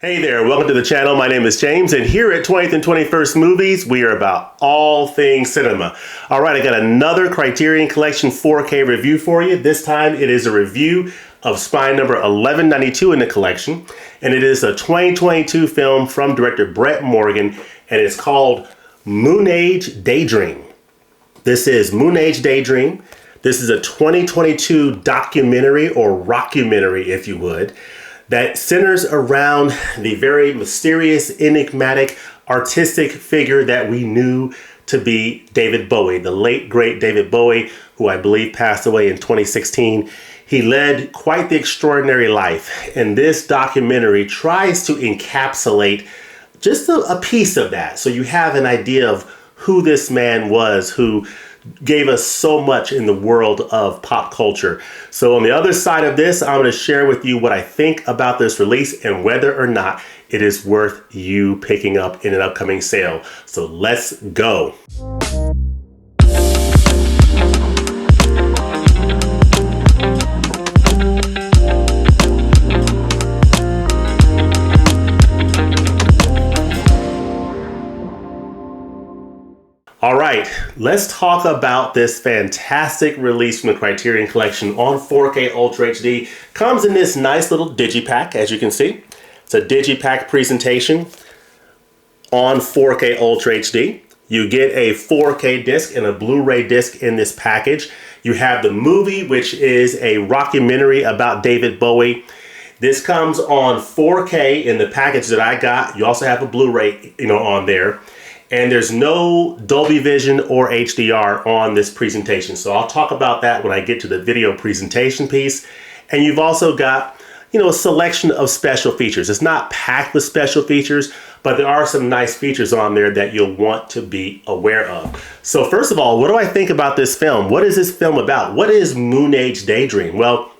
Hey there, welcome to the channel. My name is James, and here at 20th and 21st Movies, we are about all things cinema. All right, I got another Criterion Collection 4K review for you. This time it is a review of spine number 1192 in the collection, and it is a 2022 film from director Brett Morgen, and it's called Moonage Daydream. This is Moonage Daydream. This is a 2022 documentary, or rockumentary if you would, that centers around the very mysterious, enigmatic, artistic figure that we knew to be David Bowie, the late, great David Bowie, who I believe passed away in 2016. He led quite the extraordinary life, and this documentary tries to encapsulate just a piece of that, so you have an idea of who this man was, who gave us so much in the world of pop culture. So on the other side of this, I'm going to share with you what I think about this release and whether or not it is worth you picking up in an upcoming sale. So let's go. All right, let's talk about this fantastic release from the Criterion Collection on 4K Ultra HD. Comes in this nice little digipack, as you can see. It's a digipack presentation on 4K Ultra HD. You get a 4K disc and a Blu-ray disc in this package. You have the movie, which is a rockumentary about David Bowie. This comes on 4K in the package that I got. You also have a Blu-ray, on there. And there's no Dolby Vision or HDR on this presentation. So I'll talk about that when I get to the video presentation piece. And you've also got, a selection of special features. It's not packed with special features, but there are some nice features on there that you'll want to be aware of. So first of all, what do I think about this film? What is this film about? What is Moonage Daydream? Well,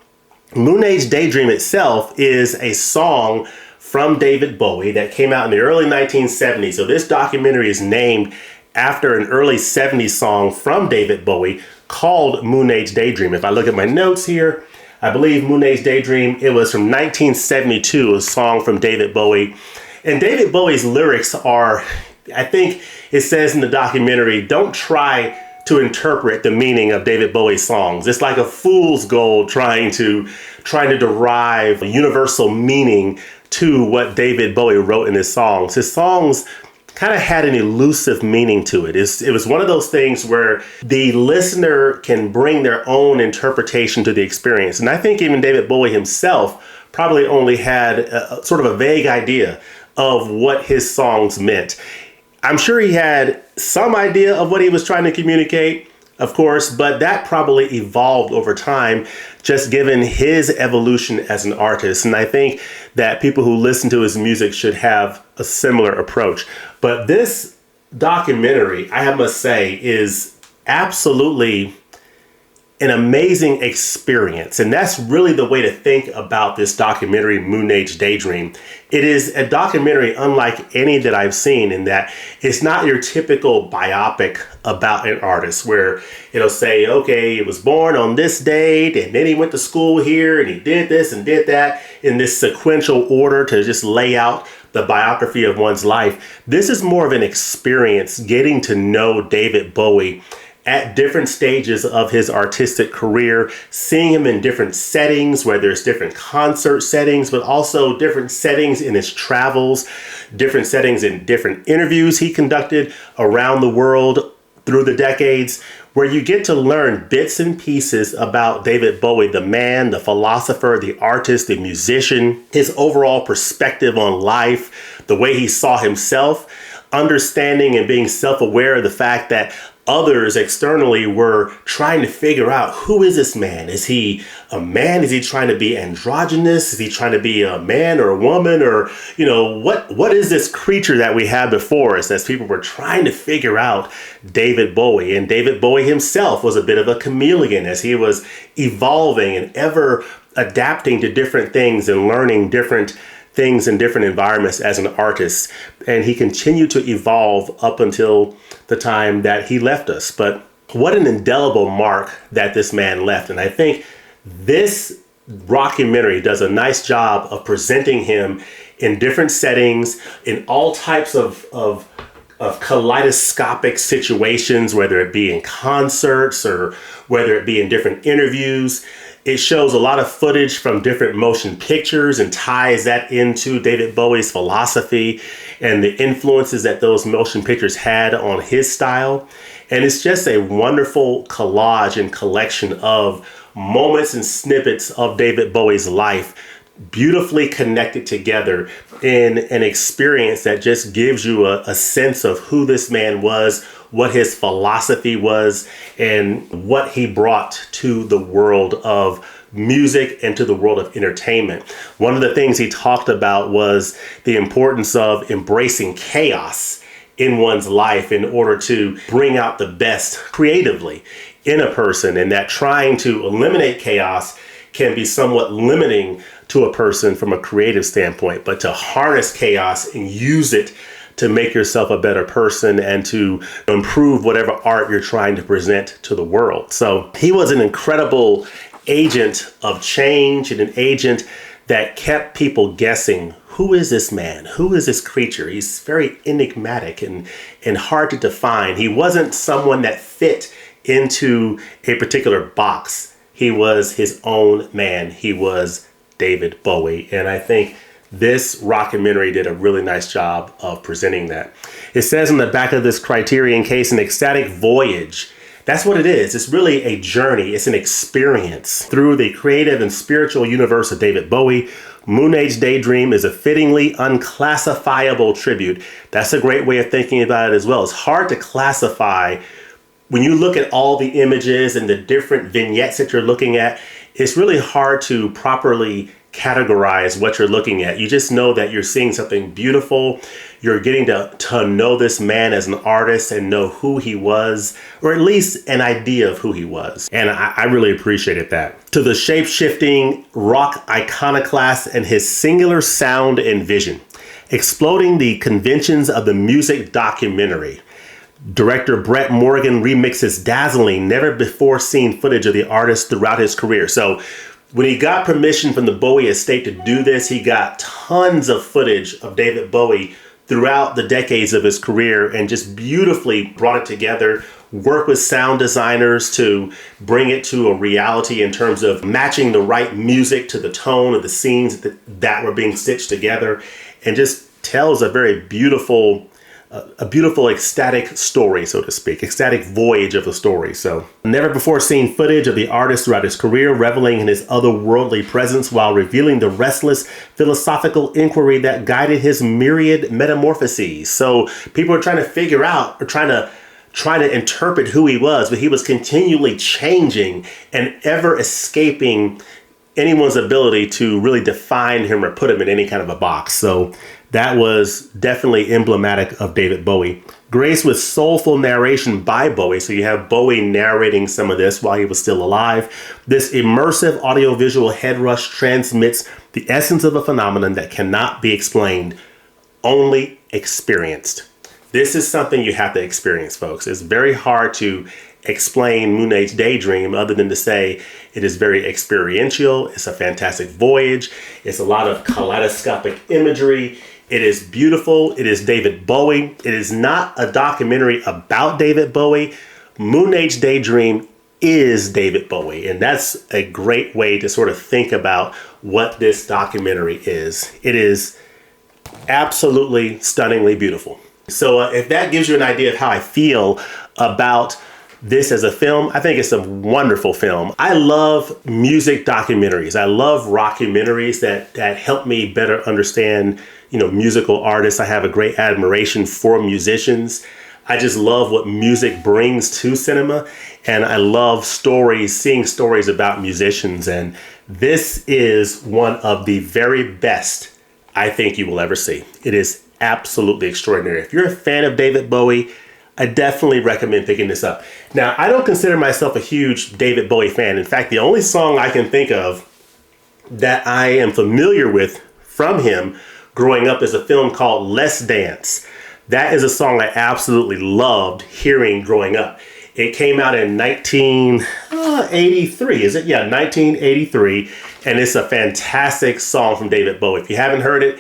Moonage Daydream itself is a song from David Bowie that came out in the early 1970s. So this documentary is named after an early 70s song from David Bowie called Moonage Daydream. If I look at my notes here, I believe Moonage Daydream, it was from 1972, a song from David Bowie. And David Bowie's lyrics are, I think it says in the documentary, don't try to interpret the meaning of David Bowie's songs. It's like a fool's gold trying to derive a universal meaning to what David Bowie wrote in his songs. His songs kind of had an elusive meaning to it. It was one of those things where the listener can bring their own interpretation to the experience. And I think even David Bowie himself probably only had a sort of a vague idea of what his songs meant. I'm sure he had some idea of what he was trying to communicate, of course, but that probably evolved over time, just given his evolution as an artist. And I think that people who listen to his music should have a similar approach. But this documentary, I must say, is absolutely an amazing experience. And that's really the way to think about this documentary, Moonage Daydream. It is a documentary unlike any that I've seen, in that it's not your typical biopic about an artist where it'll say, okay, he was born on this date, and then he went to school here, and he did this and did that, in this sequential order to just lay out the biography of one's life. This is more of an experience, getting to know David Bowie at different stages of his artistic career, seeing him in different settings, where there's different concert settings, but also different settings in his travels, different settings in different interviews he conducted around the world through the decades, where you get to learn bits and pieces about David Bowie, the man, the philosopher, the artist, the musician, his overall perspective on life, the way he saw himself, understanding and being self-aware of the fact that others externally were trying to figure out, who is this man? Is he a man? Is he trying to be androgynous? Is he trying to be a man or a woman? Or, what is this creature that we have before us, as people were trying to figure out David Bowie? And David Bowie himself was a bit of a chameleon, as he was evolving and ever adapting to different things and learning different things in different environments as an artist. And he continued to evolve up until the time that he left us. But what an indelible mark that this man left. And I think this rockumentary does a nice job of presenting him in different settings, in all types of kaleidoscopic situations, whether it be in concerts or whether it be in different interviews. It shows a lot of footage from different motion pictures and ties that into David Bowie's philosophy and the influences that those motion pictures had on his style. And it's just a wonderful collage and collection of moments and snippets of David Bowie's life, beautifully connected together in an experience that just gives you a sense of who this man was, what his philosophy was, and what he brought to the world of music and to the world of entertainment. One of the things he talked about was the importance of embracing chaos in one's life in order to bring out the best creatively in a person, and that trying to eliminate chaos can be somewhat limiting to a person from a creative standpoint, but to harness chaos and use it to make yourself a better person and to improve whatever art you're trying to present to the world. So he was an incredible agent of change and an agent that kept people guessing, who is this man? Who is this creature? He's very enigmatic and hard to define. He wasn't someone that fit into a particular box. He was his own man. He was David Bowie. And I think this rockumentary did a really nice job of presenting that. It says on the back of this Criterion case, an ecstatic voyage. That's what it is. It's really a journey. It's an experience through the creative and spiritual universe of David Bowie. Moonage Daydream is a fittingly unclassifiable tribute. That's a great way of thinking about it as well. It's hard to classify. When you look at all the images and the different vignettes that you're looking at, it's really hard to properly categorize what you're looking at. You just know that you're seeing something beautiful. You're getting to know this man as an artist and know who he was, or at least an idea of who he was. And I really appreciated that. To the shape-shifting rock iconoclast and his singular sound and vision, exploding the conventions of the music documentary. Director Brett Morgen remixes dazzling, never-before-seen footage of the artist throughout his career. So when he got permission from the Bowie estate to do this, he got tons of footage of David Bowie throughout the decades of his career and just beautifully brought it together, worked with sound designers to bring it to a reality in terms of matching the right music to the tone of the scenes that were being stitched together, and just tells a very beautiful ecstatic story, so to speak, ecstatic voyage of the story. So never before seen footage of the artist throughout his career, reveling in his otherworldly presence while revealing the restless philosophical inquiry that guided his myriad metamorphoses. So people are trying to figure out or trying to interpret who he was, but he was continually changing and ever escaping anyone's ability to really define him or put him in any kind of a box. So that was definitely emblematic of David Bowie. Graced with soulful narration by Bowie, so you have Bowie narrating some of this while he was still alive. This immersive audiovisual head rush transmits the essence of a phenomenon that cannot be explained, only experienced. This is something you have to experience, folks. It's very hard to explain Moonage Daydream other than to say it is very experiential. It's a fantastic voyage. It's a lot of kaleidoscopic imagery. It is beautiful. It is David Bowie. It is not a documentary about David Bowie. Moonage Daydream is David Bowie, and that's a great way to sort of think about what this documentary is. It is absolutely stunningly beautiful. So if that gives you an idea of how I feel about this as a film, I think it's a wonderful film. I love music documentaries. I love rockumentaries that help me better understand, musical artists. I have a great admiration for musicians. I just love what music brings to cinema, and I love seeing stories about musicians. And this is one of the very best I think you will ever see. It is absolutely extraordinary. If you're a fan of David Bowie, I definitely recommend picking this up. Now, I don't consider myself a huge David Bowie fan. In fact, the only song I can think of that I am familiar with from him growing up is a film called Let's Dance. That is a song I absolutely loved hearing growing up. It came out in 1983, is it? Yeah, 1983. And it's a fantastic song from David Bowie. If you haven't heard it,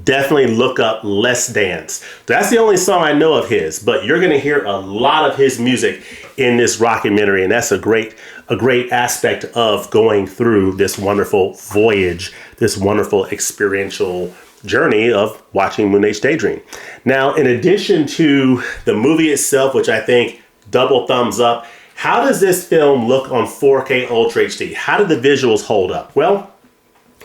definitely look up Let's Dance. That's the only song I know of his, but you're going to hear a lot of his music in this rockumentary, and that's a great aspect of going through this wonderful voyage, this wonderful experiential journey of watching Moonage Daydream. Now, in addition to the movie itself, which I think double thumbs up, how does this film look on 4K Ultra HD? How do the visuals hold up? Well,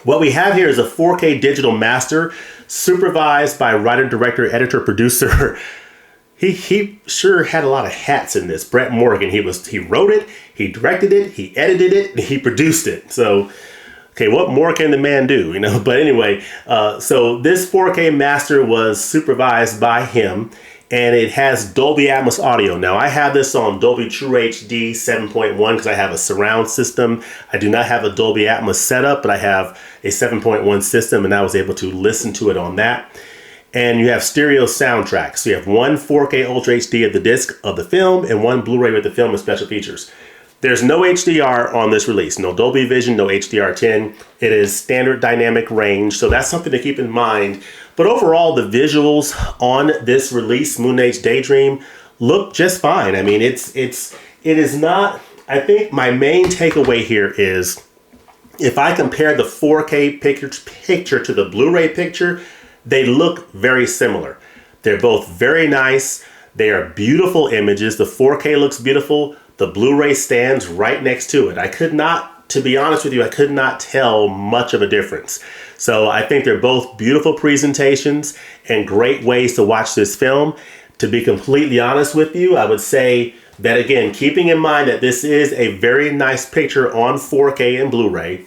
what we have here is a 4K digital master supervised by writer, director, editor, producer. He sure had a lot of hats in this. Brett Morgen, he wrote it, he directed it, he edited it, and he produced it. So, okay, what more can the man do, you know? But anyway, so this 4K master was supervised by him, and it has Dolby Atmos audio. Now, I have this on Dolby True HD 7.1 because I have a surround system. I do not have a Dolby Atmos setup, but I have a 7.1 system, and I was able to listen to it on that. And you have stereo soundtracks. So you have one 4K Ultra HD of the disc of the film and one Blu-ray with the film and special features. There's no HDR on this release. No Dolby Vision, no HDR10. It is standard dynamic range, so that's something to keep in mind. But overall, the visuals on this release, Moonage Daydream, look just fine. I mean, it is not. I think my main takeaway here is if I compare the 4K picture to the Blu-ray picture, they look very similar. They're both very nice. They are beautiful images. The 4K looks beautiful. The Blu-ray stands right next to it. I could not, to be honest with you, I could not tell much of a difference. So I think they're both beautiful presentations and great ways to watch this film. To be completely honest with you, I would say that, again, keeping in mind that this is a very nice picture on 4K and Blu-ray,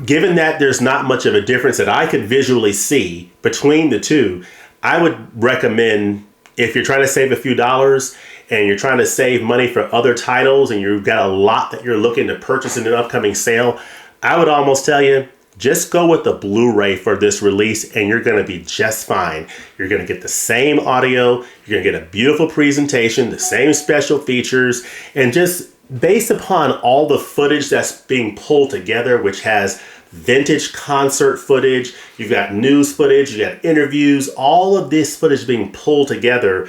given that there's not much of a difference that I could visually see between the two, I would recommend, if you're trying to save a few dollars and you're trying to save money for other titles and you've got a lot that you're looking to purchase in an upcoming sale, I would almost tell you, just go with the Blu-ray for this release and you're going to be just fine. You're going to get the same audio, you're going to get a beautiful presentation, the same special features, and just based upon all the footage that's being pulled together, which has vintage concert footage, you've got news footage, you got interviews, all of this footage being pulled together,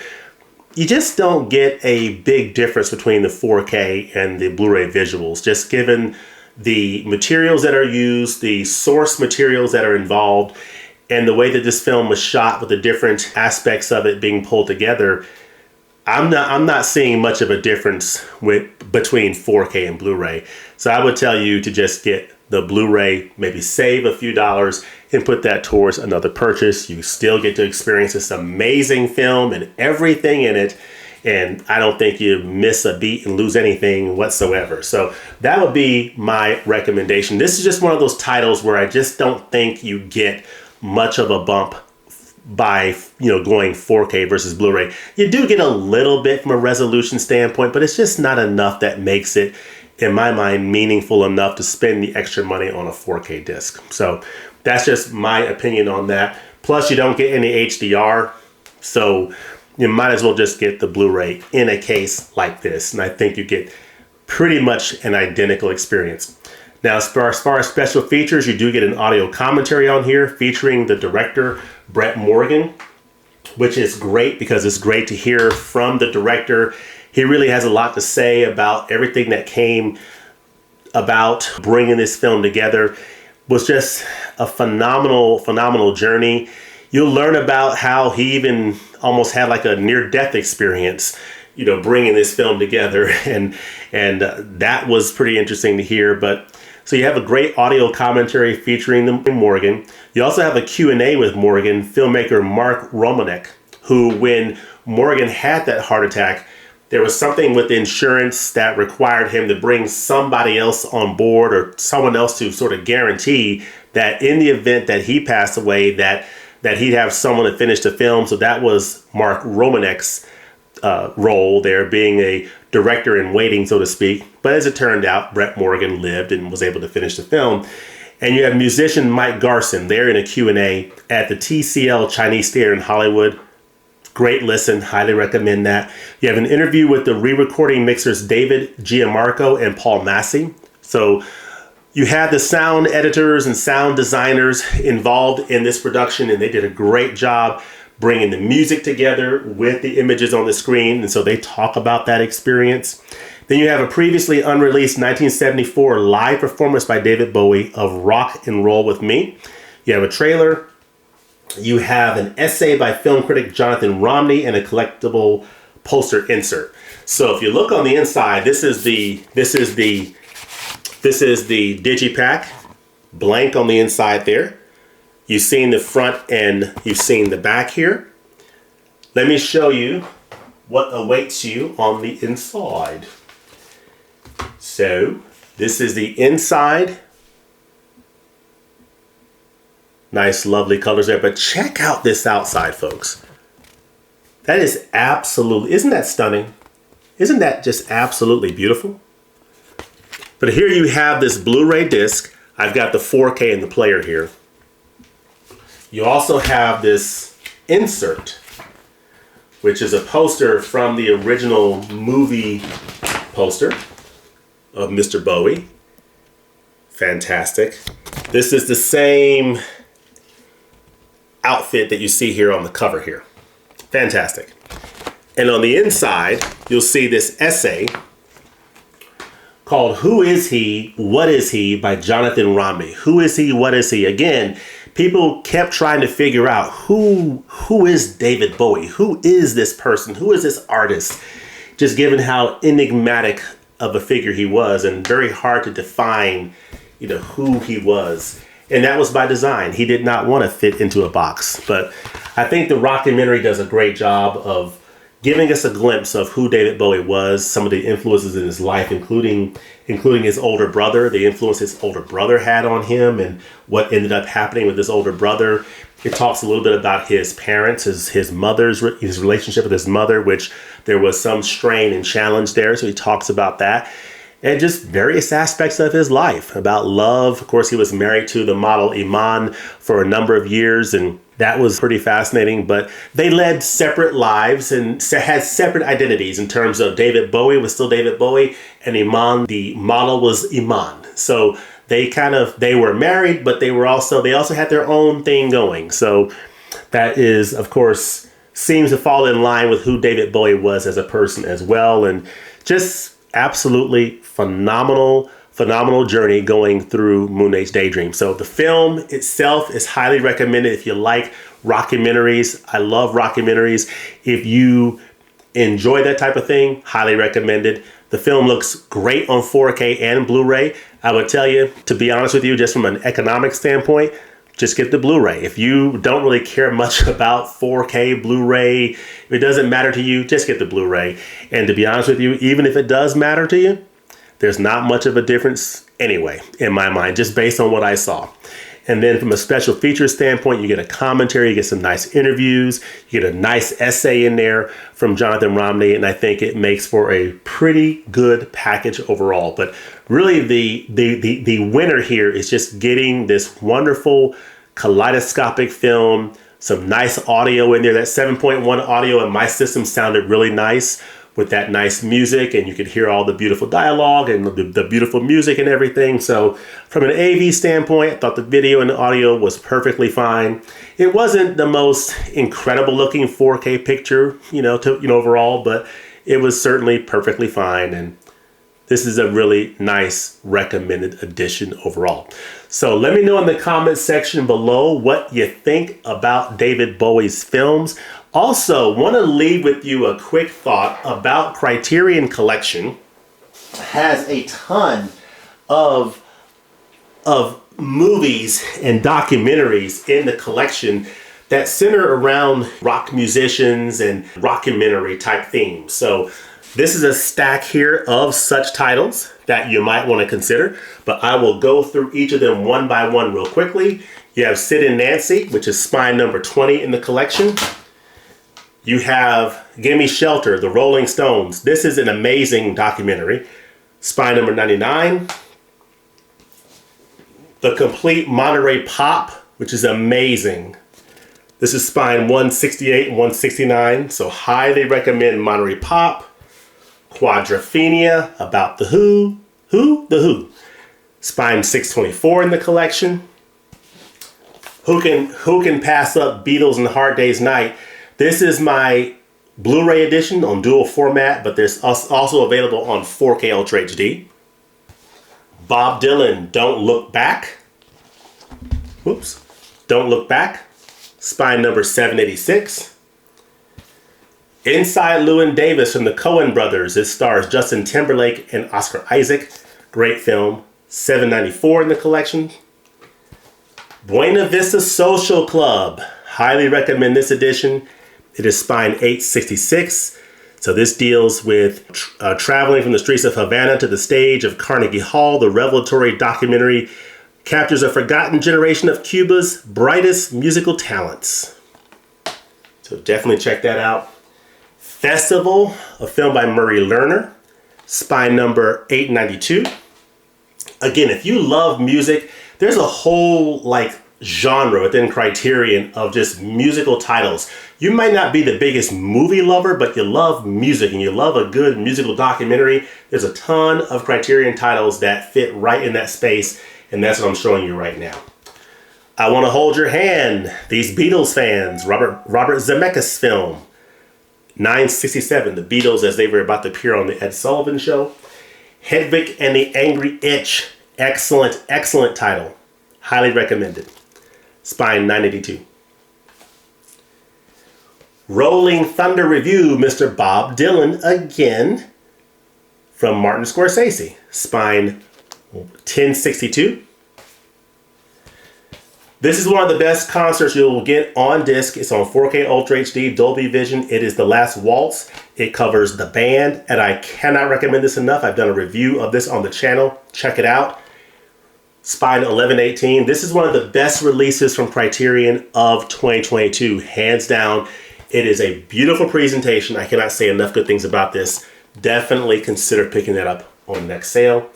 you just don't get a big difference between the 4K and the Blu-ray visuals, just given the materials that are used, the source materials that are involved, and the way that this film was shot with the different aspects of it being pulled together. I'm not seeing much of a difference between 4K and Blu-ray. So I would tell you to just get the Blu-ray, maybe save a few dollars and put that towards another purchase. You still get to experience this amazing film and everything in it. And I don't think you miss a beat and lose anything whatsoever. So that would be my recommendation. This is just one of those titles where I just don't think you get much of a bump by, going 4K versus Blu-ray. You do get a little bit from a resolution standpoint, but it's just not enough that makes it, in my mind, meaningful enough to spend the extra money on a 4K disc. So that's just my opinion on that. Plus, you don't get any HDR, so you might as well just get the Blu-ray in a case like this. And I think you get pretty much an identical experience. Now, as far as special features, you do get an audio commentary on here featuring the director, Brett Morgen, which is great because it's great to hear from the director. He really has a lot to say about everything that came about bringing this film together. It was just a phenomenal journey. You'll learn about how he even almost had like a near-death experience, bringing this film together, and that was pretty interesting to hear. But so you have a great audio commentary featuring Morgen. You also have a Q&A with Morgen, filmmaker Mark Romanek, who, when Morgen had that heart attack, there was something with the insurance that required him to bring somebody else on board or someone else to sort of guarantee that in the event that he passed away, that he'd have someone to finish the film. So that was Mark Romanek's role there, being a director in waiting, so to speak. But as it turned out, Brett Morgen lived and was able to finish the film. And you have musician Mike Garson there in a Q&A at the TCL Chinese Theater in Hollywood. Great listen, highly recommend that. You have an interview with the re-recording mixers David Gianmarco and Paul Massey. So You had the sound editors and sound designers involved in this production, and they did a great job bringing the music together with the images on the screen. And so they talk about that experience. Then you have a previously unreleased 1974 live performance by David Bowie of Rock and Roll With Me. You have a trailer. You have an essay by film critic Jonathan Romney and a collectible poster insert. So if you look on the inside, this is the digipack, blank on the inside there. You've seen the front and you've seen the back here. Let me show you what awaits you on the inside. So this is the inside. Nice, lovely colors there, but check out this outside, folks. That is absolutely, isn't that stunning? Isn't that just absolutely beautiful? But here you have this Blu-ray disc. I've got the 4K in the player here. You also have this insert, which is a poster from the original movie poster of Mr. Bowie. Fantastic. This is the same outfit that you see here on the cover here. Fantastic. And on the inside, you'll see this essay called Who Is He, What Is He by Jonathan Romney. Who is he, what is he? Again, people kept trying to figure out who is David Bowie? Who is this person? Who is this artist? Just given how enigmatic of a figure he was and very hard to define, who he was. And that was by design. He did not want to fit into a box. But I think the rockumentary does a great job of giving us a glimpse of who David Bowie was, some of the influences in his life, including his older brother, the influence his older brother had on him, and what ended up happening with his older brother. It talks a little bit about his parents, his relationship with his mother, which there was some strain and challenge there. So he talks about that. And just various aspects of his life, about love. Of course, he was married to the model Iman for a number of years, and that was pretty fascinating. But they led separate lives and had separate identities in terms of David Bowie was still David Bowie, and Iman, the model, was Iman. So they were married, but they also had their own thing going. So that is, of course, seems to fall in line with who David Bowie was as a person as well. And just absolutely phenomenal journey going through Moonage Daydream. So the film itself is highly recommended if you like rockumentaries. I love rockumentaries. If you enjoy that type of thing, highly recommended. The film looks great on 4K and Blu-ray. I would tell you, to be honest with you, just from an economic standpoint, just get the Blu-ray. If you don't really care much about 4K Blu-ray, if it doesn't matter to you, just get the Blu-ray. And to be honest with you, even if it does matter to you, there's not much of a difference anyway, in my mind, just based on what I saw. And then from a special features standpoint, you get a commentary, you get some nice interviews, you get a nice essay in there from Jonathan Romney, and I think it makes for a pretty good package overall. But really the winner here is just getting this wonderful kaleidoscopic film, some nice audio in there. That 7.1 audio in my system sounded really nice with that nice music, and you could hear all the beautiful dialogue and the beautiful music and everything. So from an AV standpoint, I thought the video and the audio was perfectly fine. It wasn't the most incredible looking 4K picture, overall, but it was certainly perfectly fine. And this is a really nice recommended addition overall. So let me know in the comments section below what you think about David Bowie's films. Also, want to leave with you a quick thought about Criterion Collection. Has a ton of movies and documentaries in the collection that center around rock musicians and rockumentary type themes. So this is a stack here of such titles that you might want to consider, but I will go through each of them one by one real quickly. You have Sid and Nancy, which is spine number 20 in the collection. You have Gimme Shelter, The Rolling Stones. This is an amazing documentary. Spine number 99. The Complete Monterey Pop, which is amazing. This is spine 168 and 169, so highly recommend Monterey Pop. Quadrophenia, about The Who. The Who. Spine 624 in the collection. Who can pass up Beatles and Hard Day's Night? This is my Blu-ray edition on dual format, but there's also available on 4K Ultra HD. Bob Dylan, Don't Look Back. Whoops. Don't Look Back. Spine number 786. Inside Llewyn Davis from the Coen brothers. This stars Justin Timberlake and Oscar Isaac. Great film. 794 in the collection. Buena Vista Social Club. Highly recommend this edition. It is spine 866. So this deals with traveling from the streets of Havana to the stage of Carnegie Hall. The revelatory documentary captures a forgotten generation of Cuba's brightest musical talents. So definitely check that out. Festival, a film by Murray Lerner, spine number 892. Again, if you love music, there's a whole genre within Criterion of just musical titles. You might not be the biggest movie lover, but you love music and you love a good musical documentary. There's a ton of Criterion titles that fit right in that space, and that's what I'm showing you right now. I Want to Hold Your Hand, these Beatles fans, Robert Zemeckis film. 967, the Beatles as they were about to appear on the Ed Sullivan Show. Hedwig and the Angry Itch, excellent title. Highly recommended. Spine 982. Rolling Thunder Review, Mr. Bob Dylan again, from Martin Scorsese. Spine 1062. This is one of the best concerts you will get on disc. It's on 4K Ultra HD, Dolby Vision. It is The Last Waltz. It covers the band, and I cannot recommend this enough. I've done a review of this on the channel. Check it out. Spine 1118. This is one of the best releases from Criterion of 2022, hands down. It is a beautiful presentation. I cannot say enough good things about this. Definitely consider picking that up on the next sale.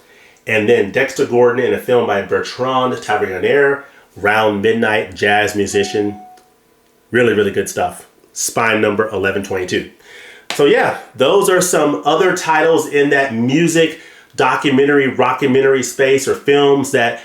And then Dexter Gordon in a film by Bertrand Tavernier, Round Midnight, jazz musician. Really, really good stuff. Spine number 1122. So yeah, those are some other titles in that music, documentary, rockumentary space, or films that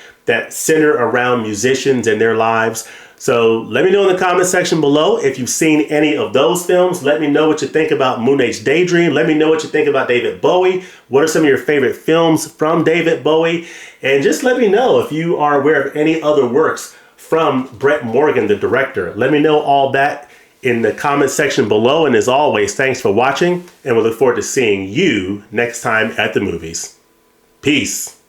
center around musicians and their lives. So let me know in the comment section below if you've seen any of those films. Let me know what you think about Moonage Daydream. Let me know what you think about David Bowie. What are some of your favorite films from David Bowie? And just let me know if you are aware of any other works from Brett Morgen, the director. Let me know all that in the comment section below. And as always, thanks for watching, and we look forward to seeing you next time at the movies. Peace.